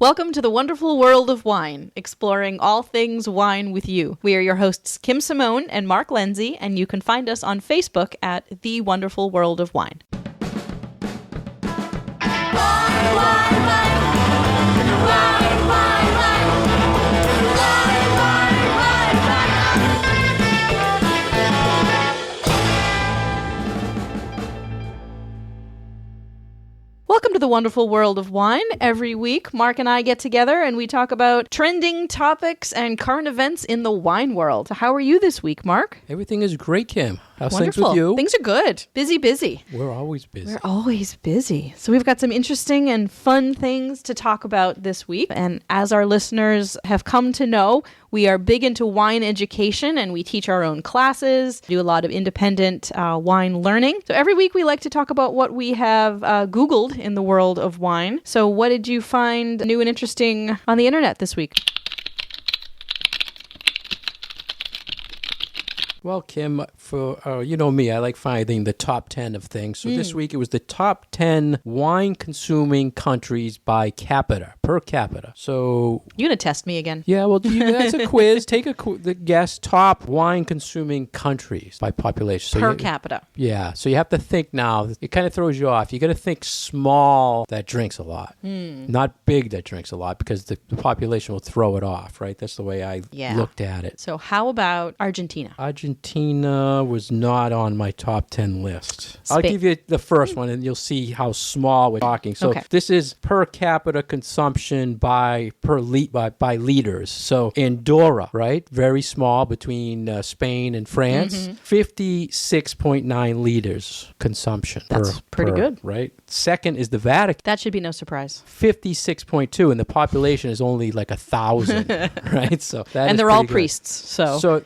Welcome to the wonderful world of wine, exploring all things wine with you. We are your hosts, Kim Simone and Mark Lindsay, and you can find us on Facebook at The Wonderful World of Wine. Welcome to the wonderful world of wine. Every week, Mark and I get together and we talk about trending topics and current events in the wine world. How are you this week, Mark? Everything is great, Kim. How's Wonderful. things with you? Things are good. Busy. We're always busy. So we've got some interesting and fun things to talk about this week. And as our listeners have come to know, we are big into wine education and we teach our own classes, do a lot of independent wine learning. So every week we like to talk about what we have Googled in the world of wine. So what did you find new and interesting on the internet this week? Well, Kim, for you know me, I like finding the top 10 of things. So this week it was the top 10 wine-consuming countries per capita. So You gonna test me again? yeah, well, that's a quiz. Take a guess. Top wine-consuming countries by population. So Per capita. Yeah, so you have to think now. It kind of throws you off. You got to think small that drinks a lot, not big that drinks a lot, because the population will throw it off, right? That's the way I looked at it. So how about Argentina? Argentina was not on my top 10 list. I'll give you the first one, and you'll see how small we're talking. So This is per capita consumption by liters. So Andorra, right? Very small between Spain and France. 56.9 liters consumption. That's pretty good. Right? Second is the Vatican. That should be no surprise. 56.2, and the population is only like 1,000, right? So and they're all priests. So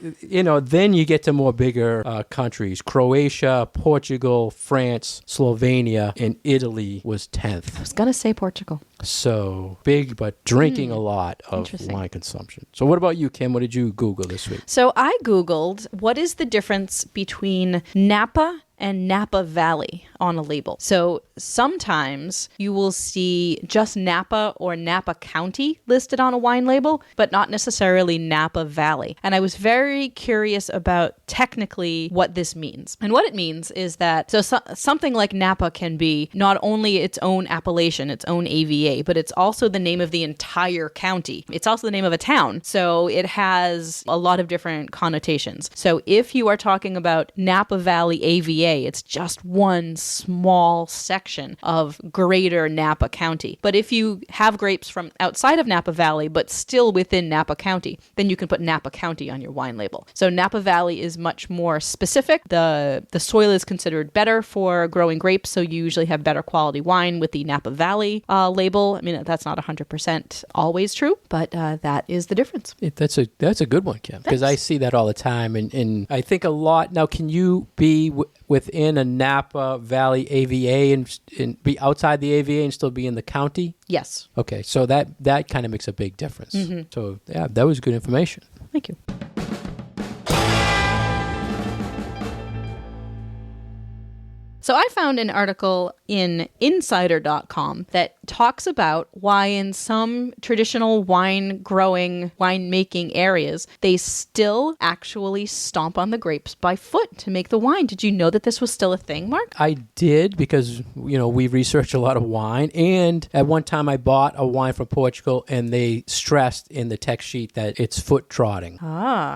then you get to more bigger countries. Croatia, Portugal, France, Slovenia, and Italy was 10th. I was going to say Portugal. So big, but drinking a lot of wine consumption. So what about you, Kim? What did you Google this week? So I Googled, what is the difference between Napa and Napa Valley on a label? So sometimes you will see just Napa or Napa County listed on a wine label, but not necessarily Napa Valley. And I was very curious about technically what this means. And what it means is that something like Napa can be not only its own appellation, its own AVA, but it's also the name of the entire county. It's also the name of a town. So it has a lot of different connotations. So if you are talking about Napa Valley AVA, it's just one small section of greater Napa County. But if you have grapes from outside of Napa Valley, but still within Napa County, then you can put Napa County on your wine label. So Napa Valley is much more specific. The soil is considered better for growing grapes, so you usually have better quality wine with the Napa Valley label. I mean, that's not 100% always true, but that is the difference. That's a good one, Kim, because I see that all the time, and I think a lot. Now, can you be within a Napa Valley AVA and be outside the AVA and still be in the county? Yes. Okay, so that kind of makes a big difference. So yeah, that was good information. Thank you. So I found an article in insider.com that talks about why in some traditional winemaking areas, they still actually stomp on the grapes by foot to make the wine. Did you know that this was still a thing, Mark? I did, because, we research a lot of wine. And at one time I bought a wine from Portugal, and they stressed in the text sheet that it's foot trotting.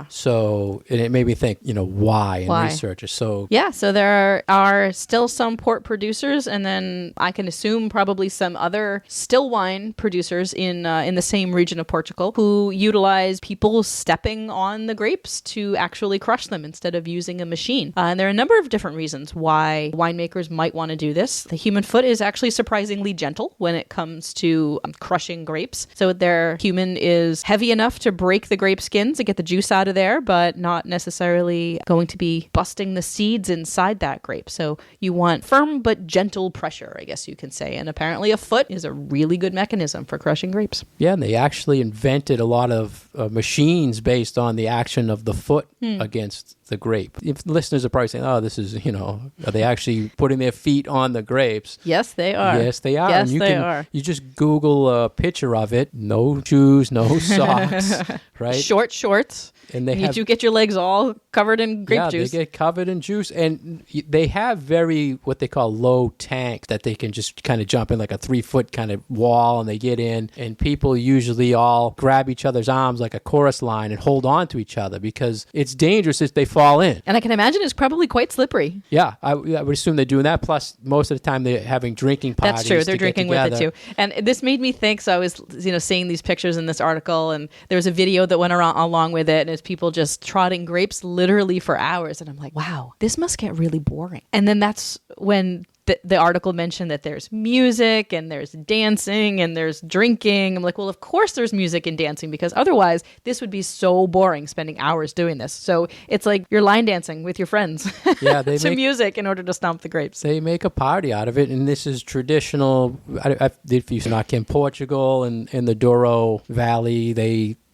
So and it made me think, why and research it. So yeah, so there are still some port producers, and then I can assume probably some other still wine producers in the same region of Portugal who utilize people stepping on the grapes to actually crush them instead of using a machine. And there are a number of different reasons why winemakers might want to do this. The human foot is actually surprisingly gentle when it comes to crushing grapes. So their human is heavy enough to break the grape skins and get the juice out of there, but not necessarily going to be busting the seeds inside that grape. So you want firm but gentle pressure, I guess you can say. And apparently a foot is a really good mechanism for crushing grapes. Yeah, and they actually invented a lot of machines based on the action of the foot against the grape. If listeners are probably saying, oh, this is, are they actually putting their feet on the grapes? Yes, they are. Yes, they are. Yes, and they are. You just Google a picture of it. No shoes, no socks, right? Short shorts. And you do get your legs all covered in grape juice. Yeah, they get covered in juice. And they have very, what they call low tanks that they can just kind of jump in like a 3-foot kind of wall, and they get in. And people usually all grab each other's arms like a chorus line and hold on to each other because it's dangerous if they fall in. And I can imagine it's probably quite slippery. Yeah, I would assume they're doing that. Plus, most of the time they're having drinking parties. That's true. They're drinking with it too. And this made me think, so I was, seeing these pictures in this article, and there was a video that went around along with it, and it's people just trotting grapes literally for hours. And I'm like, wow, this must get really boring. And then that's when the article mentioned that there's music and there's dancing and there's drinking. I'm like, well, of course there's music and dancing, because otherwise this would be so boring spending hours doing this. So it's like you're line dancing with your friends to music in order to stomp the grapes. They make a party out of it, and this is traditional. If you're not in Portugal and in the Douro Valley,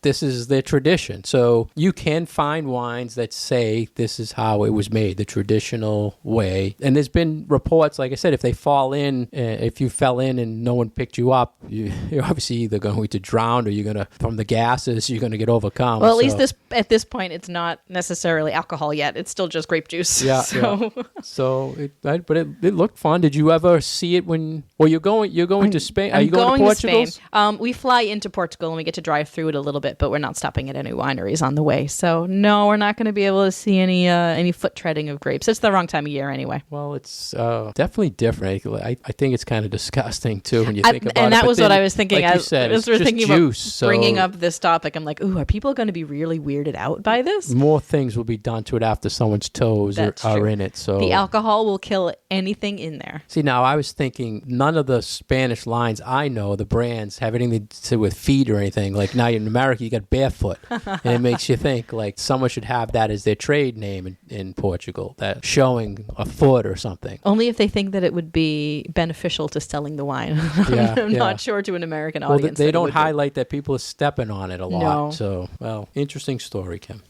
this is their tradition. So you can find wines that say this is how it was made, the traditional way. And there's been reports, like I said, if they fall in, if you fell in and no one picked you up, you're obviously either going to drown or you're going to, from the gases, you're going to get overcome. Well, at least at this point, it's not necessarily alcohol yet. It's still just grape juice. Yeah. So, but it looked fun. Did you ever see it when? Well, you're going to Spain. Are you going to Portugal? Spain. We fly into Portugal and we get to drive through it a little bit, but we're not stopping at any wineries on the way. So no, we're not going to be able to see any foot treading of grapes. It's the wrong time of year anyway. Well, it's definitely different. I think it's kind of disgusting too when you think about it. And that was what I was thinking. Like you said, as we're thinking juice, about bringing up this topic. I'm like, ooh, are people going to be really weirded out by this? More things will be done to it after someone's toes are in it. So the alcohol will kill anything in there. See, now I was thinking none of the Spanish lines I know, the brands, have anything to do with feet or anything. Like now in America, you got barefoot. And it makes you think like someone should have that as their trade name in Portugal, that showing a foot or something. Only if they think that it would be beneficial to selling the wine. I'm not sure to an American audience. They don't highlight that people are stepping on it a lot. No. So, well, interesting story, Kim.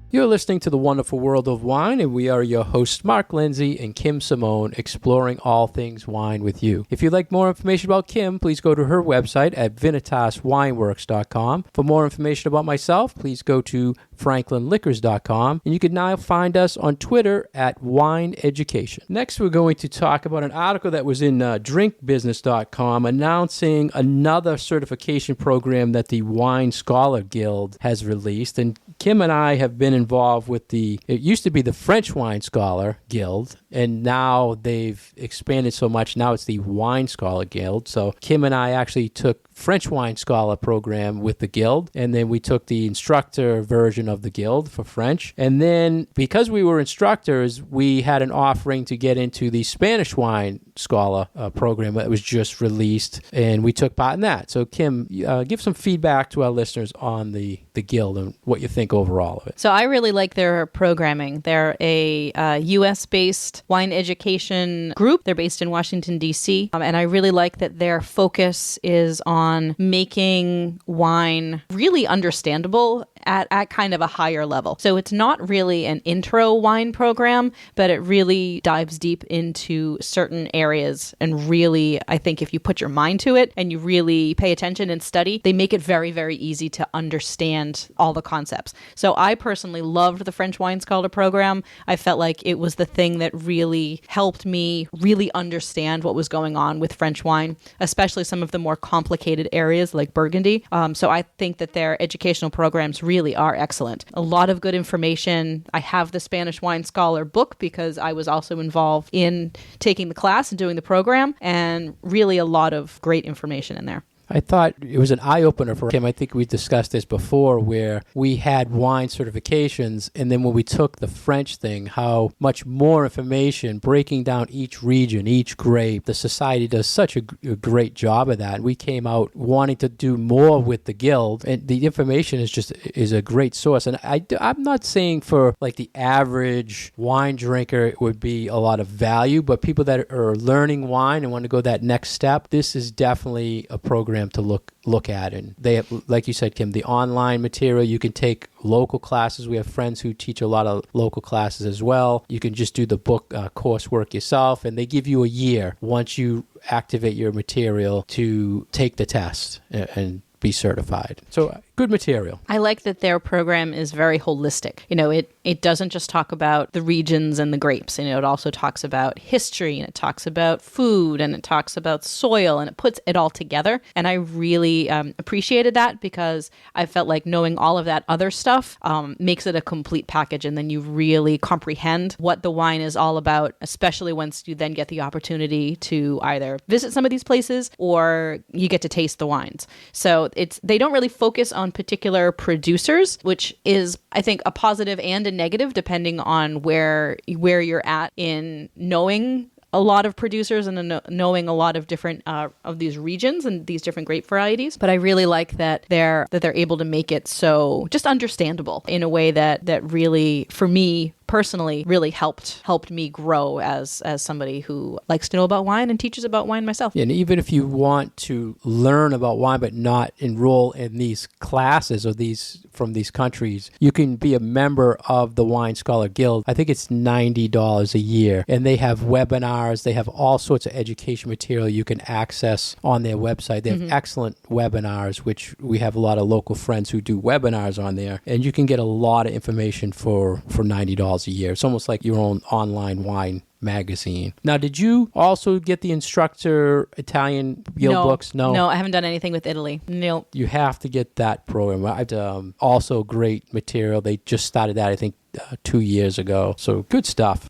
You're listening to The Wonderful World of Wine, and we are your hosts, Mark Lindsay and Kim Simone, exploring all things wine with you. If you'd like more information about Kim, please go to her website at vinitaswineworks.com. For more information about myself, please go to franklinliquors.com, and you can now find us on Twitter at Wine Education. Next, we're going to talk about an article that was in drinkbusiness.com announcing another certification program that the Wine Scholar Guild has released, and Kim and I have been involved with it used to be the French Wine Scholar Guild, and now they've expanded so much, now it's the Wine Scholar Guild. So Kim and I actually took French Wine Scholar program with the Guild, and then we took the instructor version of the Guild for French. And then because we were instructors, we had an offering to get into the Spanish Wine Scholar program that was just released, and we took part in that. So Kim, give some feedback to our listeners on the Guild and what you think overall of it. So I really like their programming. They're a U.S.-based wine education group. They're based in Washington, D.C., and I really like that their focus is on making wine really understandable at kind of a higher level. So it's not really an intro wine program, but it really dives deep into certain areas. And really, I think if you put your mind to it and you really pay attention and study, they make it very, very easy to understand all the concepts. So I personally loved the French Wine Scholar program. I felt like it was the thing that really helped me really understand what was going on with French wine, especially some of the more complicated areas like Burgundy. So I think that their educational programs really are excellent. A lot of good information. I have the Spanish Wine Scholar book because I was also involved in taking the class and doing the program, and really a lot of great information in there. I thought it was an eye-opener for Kim. I think we discussed this before, where we had wine certifications, and then when we took the French thing, how much more information, breaking down each region, each grape. The society does such a great job of that. And we came out wanting to do more with the Guild, and the information is a great source. And I'm not saying for like the average wine drinker it would be a lot of value, but people that are learning wine and want to go that next step, this is definitely a program program to look at. And they have, like you said, Kim, the online material. You can take local classes. We have friends who teach a lot of local classes as well. You can just do the book coursework yourself, and they give you a year once you activate your material to take the test and be certified. So good material. I like that their program is very holistic. It doesn't just talk about the regions and the grapes. It also talks about history, and it talks about food, and it talks about soil, and it puts it all together. And I really appreciated that, because I felt like knowing all of that other stuff makes it a complete package, and then you really comprehend what the wine is all about, especially once you then get the opportunity to either visit some of these places or you get to taste the wines. So they don't really focus on particular producers, which is, I think, a positive and a negative depending on where you're at in knowing a lot of producers and knowing a lot of different of these regions and these different grape varieties. But I really like that they're able to make it so just understandable in a way that really, for me personally, really helped me grow as somebody who likes to know about wine and teaches about wine myself. Yeah, and even if you want to learn about wine but not enroll in these classes or from these countries, you can be a member of the Wine Scholar Guild. I think it's $90 a year, and they have webinars. They have all sorts of education material you can access on their website. They have excellent webinars, which we have a lot of local friends who do webinars on there, and you can get a lot of information for $90 a year. It's almost like your own online wine magazine. Now, did you also get the instructor Italian Guild books? No, I haven't done anything with Italy. No. You have to get that program. Also great material. They just started that, I think, 2 years ago. So good stuff.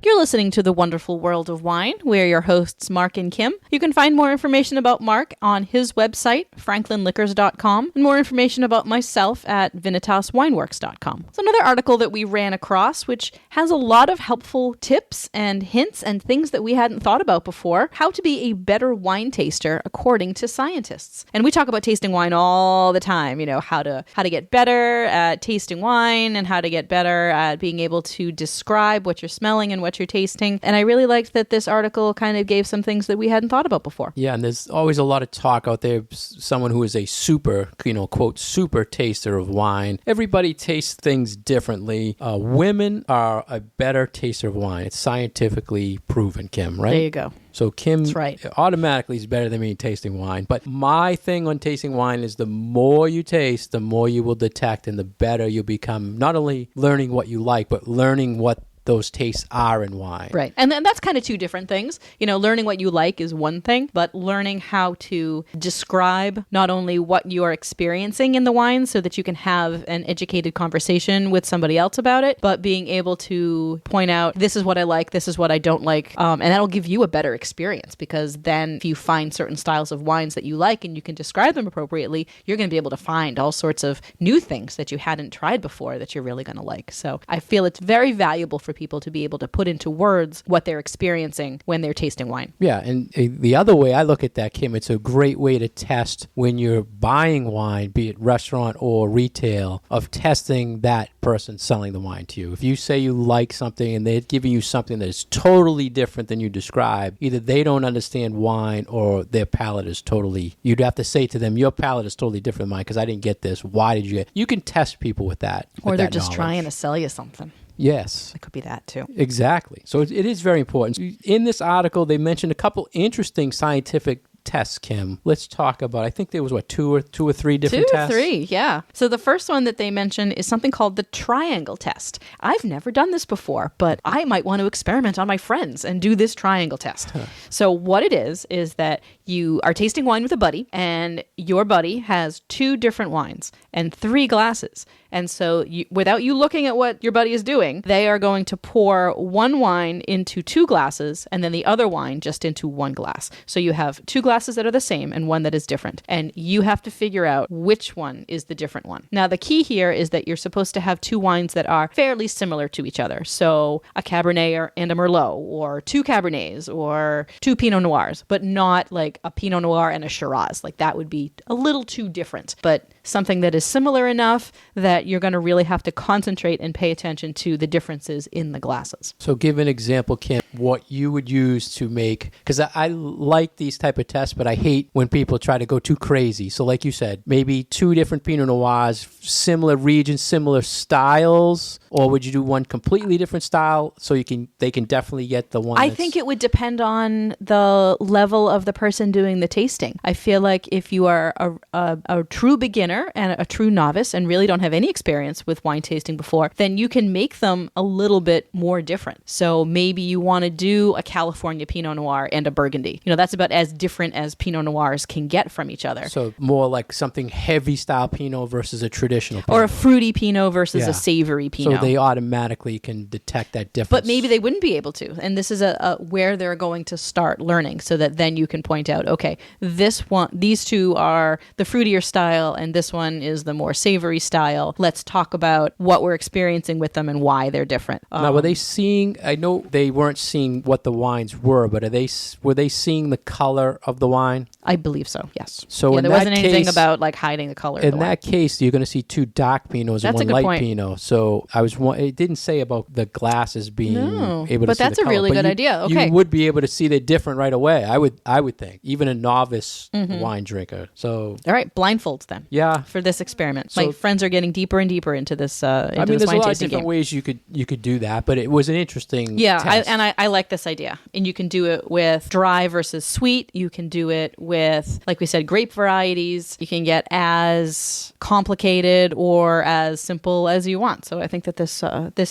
You're listening to The Wonderful World of Wine. We're your hosts, Mark and Kim. You can find more information about Mark on his website, franklinliquors.com, and more information about myself at vinitaswineworks.com. It's another article that we ran across, which has a lot of helpful tips and hints and things that we hadn't thought about before. How to be a better wine taster according to scientists. And we talk about tasting wine all the time, how to get better at tasting wine and how to get better at being able to describe what you're smelling and what you're tasting. And I really liked that this article kind of gave some things that we hadn't thought about before. Yeah, and there's always a lot of talk out there. Someone who is a super, quote, super taster of wine. Everybody tastes things differently. Women are a better taster of wine. It's scientifically proven, Kim, right? There you go. So Kim That's right. Automatically is better than me tasting wine. But my thing on tasting wine is the more you taste, the more you will detect, and the better you become, not only learning what you like, but learning what those tastes are in wine. Right. And that's kind of two different things. Learning what you like is one thing, but learning how to describe not only what you are experiencing in the wine so that you can have an educated conversation with somebody else about it, but being able to point out, this is what I like, this is what I don't like. And that'll give you a better experience, because then if you find certain styles of wines that you like and you can describe them appropriately, you're going to be able to find all sorts of new things that you hadn't tried before that you're really going to like. So I feel it's very valuable for people to be able to put into words what they're experiencing when they're tasting wine. Yeah, and the other way I look at that, Kim, it's a great way to test when you're buying wine, be it restaurant or retail, of testing that person selling the wine to you. If you say you like something and they're giving you something that is totally different than you describe, either they don't understand wine or their palate is totally, you'd have to say to them, your palate is totally different than mine because I didn't get this. Why did you get? You can test people with that. Or they're just trying to sell you something. Yes. It could be that too. Exactly. So it is very important. In this article, they mentioned a couple interesting scientific tests, Kim. Let's talk about, I think there was two or three different tests? 2 or 3, yeah. So the first one that they mention is something called the triangle test. I've never done this before, but I might want to experiment on my friends and do this triangle test. So what it is that you are tasting wine with a buddy, and your buddy has 2 different wines and 3 glasses. And so without you looking at what your buddy is doing, they are going to pour one wine into 2 glasses and then the other wine just into 1 glass. So you have 2 glasses that are the same and one that is different. And you have to figure out which one is the different one. Now, the key here is that you're supposed to have 2 wines that are fairly similar to each other. So a Cabernet and a Merlot, or 2 Cabernets, or 2 Pinot Noirs, but not like a Pinot Noir and a Shiraz. Like that would be a little too different, but something that is similar enough that you're going to really have to concentrate and pay attention to the differences in the glasses. So give an example, Kim. what you would use to make, because I like these type of tests, but I hate when people try to go too crazy. So like you said, maybe 2 different Pinot Noirs, similar regions, similar styles, or would you do one completely different style so they can definitely get the one? I think it would depend on the level of the person doing the tasting. I feel like if you are a true beginner and a true novice and really don't have any experience with wine tasting before, then you can make them a little bit more different. So maybe you want to do a California Pinot Noir and a Burgundy. That's about as different as Pinot Noirs can get from each other. So more like something heavy style Pinot versus a traditional Pinot. Or a fruity Pinot versus a savory Pinot. So they automatically can detect that difference. But maybe they wouldn't be able to. And this is where they're going to start learning, so that then you can point out, okay, these two are the fruitier style and this one is the more savory style. Let's talk about what we're experiencing with them and why they're different. Now, were they seeing, I know they weren't seeing what the wines were, but were they seeing the color of the wine? I believe so, yes. So there wasn't anything about like hiding the color of the wine. In that case, you're going to see 2 dark Pinots and 1 light Pinot. So it didn't say about the glasses being able to see the color. But that's a really good idea. Okay. You would be able to see they're different right away, I would think, even a novice wine drinker. So all right, blindfolds then. Yeah. For this experiment. So, my friends are getting deeper and deeper into this there's a lot of different ways you could do that, but it was an interesting test. I like this idea. And you can do it with dry versus sweet. You can do it with, like we said, grape varieties. You can get as complicated or as simple as you want. So I think that this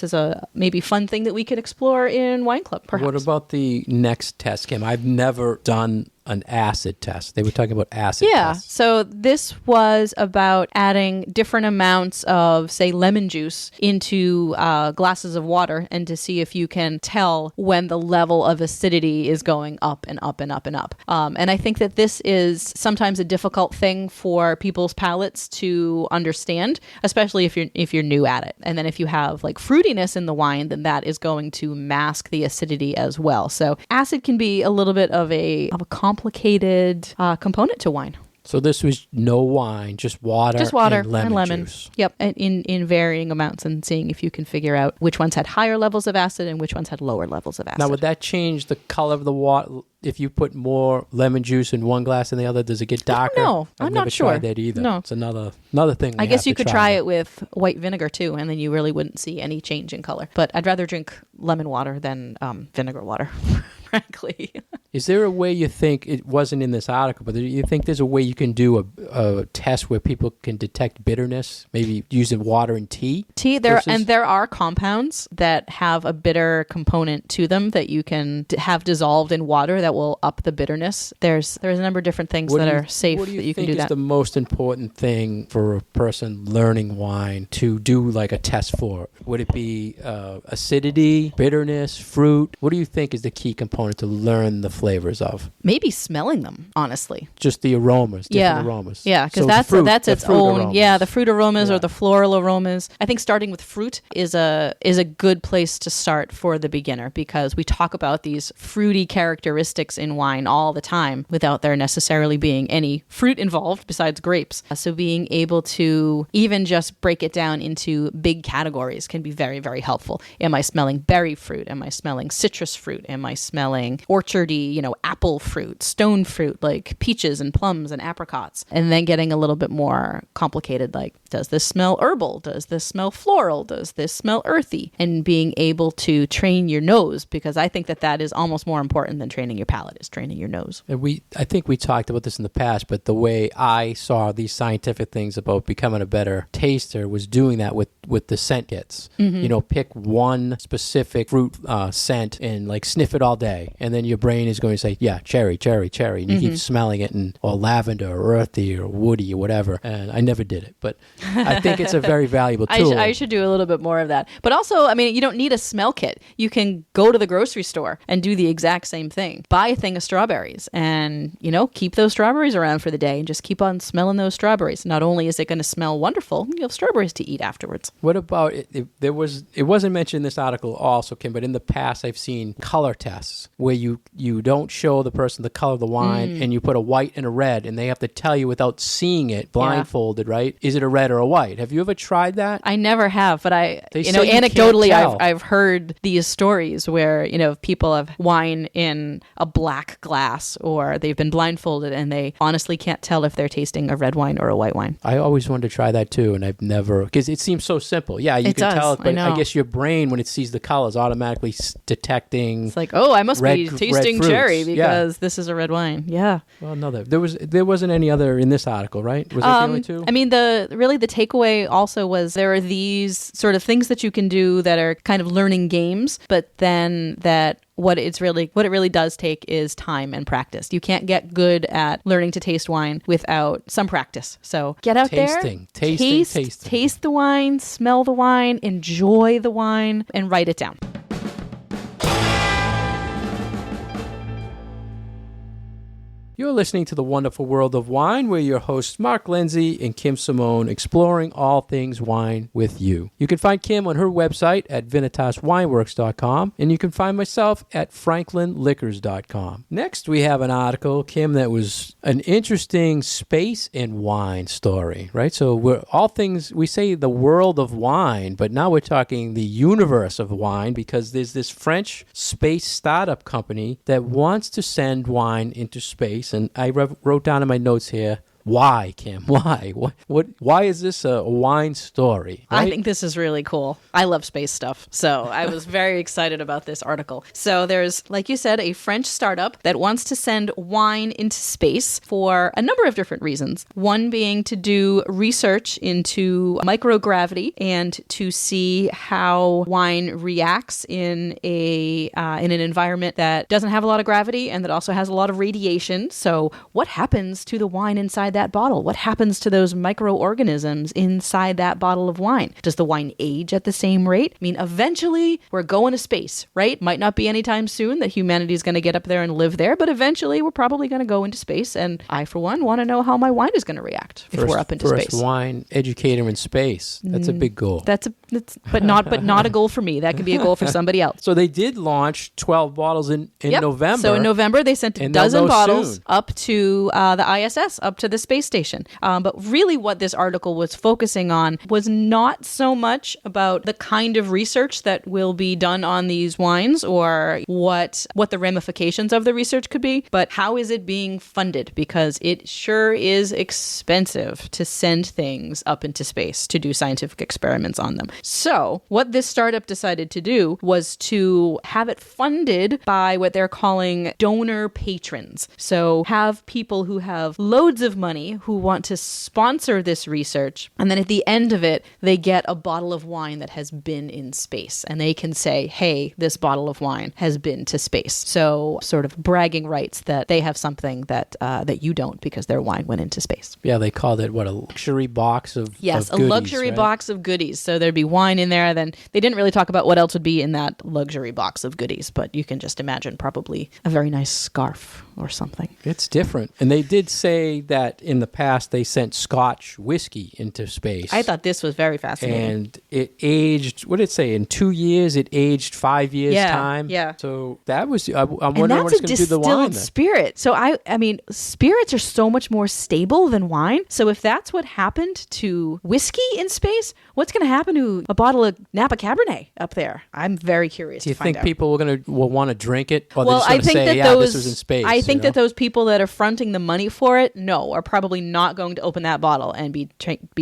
is a maybe fun thing that we could explore in Wine Club, perhaps. What about the next test, Kim? I've never done an acid test. They were talking about acid tests. So this was about adding different amounts of, say, lemon juice into glasses of water, and to see if you can tell when the level of acidity is going up and up and up and up. And I think that this is sometimes a difficult thing for people's palates to understand, especially if you're new at it. And then if you have like fruitiness in the wine, then that is going to mask the acidity as well. So acid can be a little bit of a complicated component to wine. So this was no wine, just water and lemon juice. Yep, and in varying amounts, and seeing if you can figure out which ones had higher levels of acid and which ones had lower levels of acid. Now, would that change the color of the water? If you put more lemon juice in one glass than the other, does it get darker? No, I'm not sure. I've never tried that either. No. It's another thing. I guess you could try it with white vinegar too, and then you really wouldn't see any change in color. But I'd rather drink lemon water than vinegar water, frankly. Is there a way you think, it wasn't in this article, but do you think there's a way you can do a test where people can detect bitterness, maybe using water and tea? There are compounds that have a bitter component to them that you can have dissolved in water that will up the bitterness. There's a number of different things that are safe that you can do that. What do you think is the most important thing for a person learning wine to do like a test for? Would it be acidity, bitterness, fruit? What do you think is the key component to learn the flavors of? Maybe smelling them, honestly. Just the aromas, different aromas. Yeah, because that's its own. Aromas. Yeah, the fruit aromas or the floral aromas. I think starting with fruit is a good place to start for the beginner, because we talk about these fruity characteristics in wine all the time without there necessarily being any fruit involved besides grapes. So being able to even just break it down into big categories can be very, very helpful. Am I smelling berry fruit? Am I smelling citrus fruit? Am I smelling orchardy, apple fruit, stone fruit, like peaches and plums and apricots? And then getting a little bit more complicated, like, does this smell herbal? Does this smell floral? Does this smell earthy? And being able to train your nose, because I think that is almost more important than training your palate, is training your nose. And I think we talked about this in the past, but the way I saw these scientific things about becoming a better taster was doing that with the scent kits. Mm-hmm. Pick one specific fruit scent and like sniff it all day, and then your brain is going to say, yeah, cherry, cherry, cherry, and you keep smelling it, or lavender or earthy or woody or whatever. And I never did it, but I think it's a very valuable tool. I should do a little bit more of that. But also, you don't need a smell kit. You can go to the grocery store and do the exact same thing. buy a thing of strawberries and, keep those strawberries around for the day and just keep on smelling those strawberries. Not only is it going to smell wonderful, you have strawberries to eat afterwards. What about it wasn't mentioned in this article also, Kim, but in the past I've seen color tests where you don't show the person the color of the wine and you put a white and a red and they have to tell you without seeing it, blindfolded, right? Is it a red or a white? Have you ever tried that? I never have, but anecdotally I've heard these stories where, people have wine in a black glass or they've been blindfolded and they honestly can't tell if they're tasting a red wine or a white wine. I always wanted to try that too, and I've never, because it seems so simple. Yeah, you can tell it, but I guess your brain, when it sees the colors, automatically detecting. It's like, I must be tasting cherry because this is a red wine. Yeah. Well, no, there wasn't any other in this article, right? Was there the only two? I mean, the takeaway also was there are these sort of things that you can do that are kind of learning games, but then what it really does take is time and practice. You can't get good at learning to taste wine without some practice. So get out there, taste the wine, smell the wine, enjoy the wine, and write it down. You're listening to The Wonderful World of Wine. We're your hosts, Mark Lindsay and Kim Simone, exploring all things wine with you. You can find Kim on her website at VinitasWineworks.com, and you can find myself at FranklinLiquors.com. Next, we have an article, Kim, that was an interesting space and wine story, right? So we say the world of wine, but now we're talking the universe of wine because there's this French space startup company that wants to send wine into space. And I wrote down in my notes here, why, Kim? Why? Why is this a wine story? Right? I think this is really cool. I love space stuff. So I was very excited about this article. So there's, like you said, a French startup that wants to send wine into space for a number of different reasons. One being to do research into microgravity and to see how wine reacts in an environment that doesn't have a lot of gravity and that also has a lot of radiation. So what happens to the wine inside that bottle? What happens to those microorganisms inside that bottle of wine? Does the wine age at the same rate? I mean, eventually we're going to space, right? Might not be anytime soon that humanity is going to get up there and live there, but eventually we're probably going to go into space. And I, for one, want to know how my wine is going to react if we're up into space. First wine educator in space. That's a big goal. But not a goal for me. That could be a goal for somebody else. So they did launch 12 bottles in November. So in November they sent a dozen bottles up to the ISS, up to the space station. But really what this article was focusing on was not so much about the kind of research that will be done on these wines or what the ramifications of the research could be, but how is it being funded? Because it sure is expensive to send things up into space to do scientific experiments on them. So what this startup decided to do was to have it funded by what they're calling donor patrons. So have people who have loads of money who want to sponsor this research, and then at the end of it they get a bottle of wine that has been in space and they can say, hey, this bottle of wine has been to space. So sort of bragging rights that they have something that you don't because their wine went into space. Yeah, they called it a luxury box of goodies, a luxury box of goodies. So there'd be wine in there. Then they didn't really talk about what else would be in that luxury box of goodies, but you can just imagine probably a very nice scarf or something. It's different. And they did say that in the past they sent Scotch whiskey into space. I thought this was very fascinating. And it aged, what did it say? In 2 years, it aged 5 years time. Yeah. So that was, I'm wondering what it's going to do to the wine. And that's a distilled spirit. So I mean, spirits are so much more stable than wine. So if that's what happened to whiskey in space, what's going to happen to a bottle of Napa Cabernet up there? I'm very curious to find out. Do you think people will want to drink it? Or well, they're just going to say, this was in space. I think that those people that are fronting the money for it, are probably not going to open that bottle and be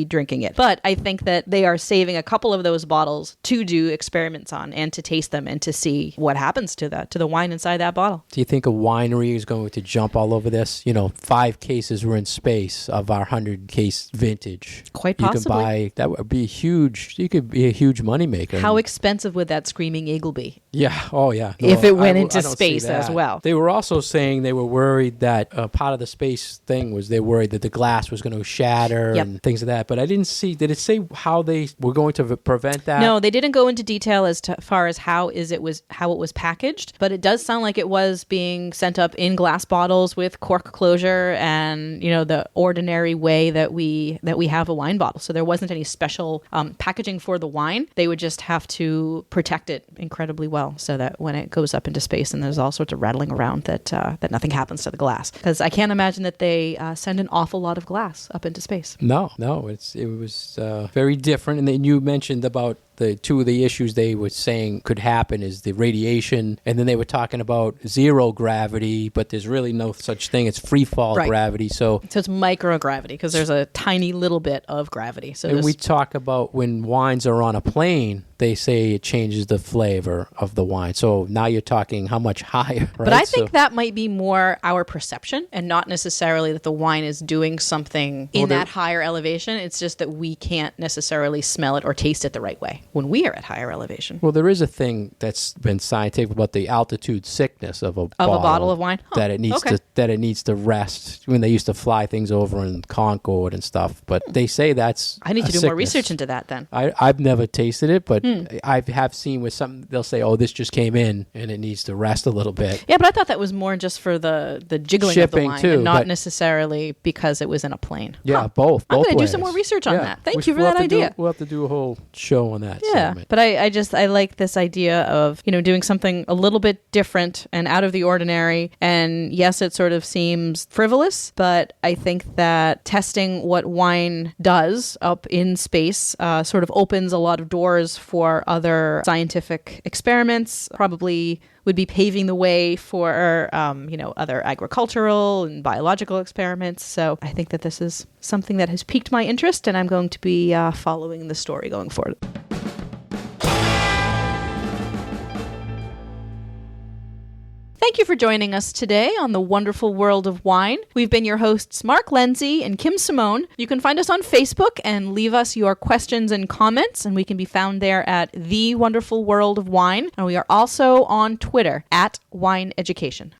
drinking it. But I think that they are saving a couple of those bottles to do experiments on and to taste them and to see what happens to the wine inside that bottle. Do you think a winery is going to jump all over this? 5 cases were in space of our 100-case vintage. Quite possibly. You could buy, that would be huge. You could be a huge moneymaker. How expensive would that Screaming Eagle be? Yeah. Oh, yeah. If it went into space as well. They were also saying they were worried that part of the space thing was they're worried that the glass was going to shatter and things of that. But I didn't see, did it say how they were going to prevent that? No, they didn't go into detail as far as how it was packaged, but it does sound like it was being sent up in glass bottles with cork closure and, the ordinary way that we have a wine bottle. So there wasn't any special packaging for the wine. They would just have to protect it incredibly well so that when it goes up into space and there's all sorts of rattling around that nothing happens to the glass. Because I can't imagine that they send an awful lot of glass up into space. No, it was very different. And then you mentioned about the two of the issues they were saying could happen is the radiation, and then they were talking about zero gravity, but there's really no such thing. It's free fall gravity. So it's microgravity because there's a tiny little bit of gravity. So we talk about when wines are on a plane, they say it changes the flavor of the wine. So now you're talking how much higher, right? But I think that might be more our perception and not necessarily that the wine is doing something in that higher elevation. It's just that we can't necessarily smell it or taste it the right way when we are at higher elevation. Well, there is a thing that's been scientific about the altitude sickness of a bottle of wine. That it needs to rest when they used to fly things over in Concord and stuff. But they say that's I need to do more research into that then. I've never tasted it, but I have seen with some, they'll say, oh, this just came in and it needs to rest a little bit. Yeah, but I thought that was more just for the jiggling shipping of the wine too, and not necessarily because it was in a plane. Yeah, both I'm going to ways. do some more research on that. Thank you for that idea. We'll have to do a whole show on that. Yeah, segment. but I like this idea of, doing something a little bit different and out of the ordinary. And yes, it sort of seems frivolous, but I think that testing what wine does up in space sort of opens a lot of doors for other scientific experiments, probably would be paving the way for, other agricultural and biological experiments. So I think that this is something that has piqued my interest, and I'm going to be following the story going forward. Thank you for joining us today on the wonderful world of wine. We've been your hosts, Mark Lindsay and Kim Simone. You can find us on Facebook and leave us your questions and comments, and we can be found there at The Wonderful World of Wine. And we are also on Twitter at Wine Education.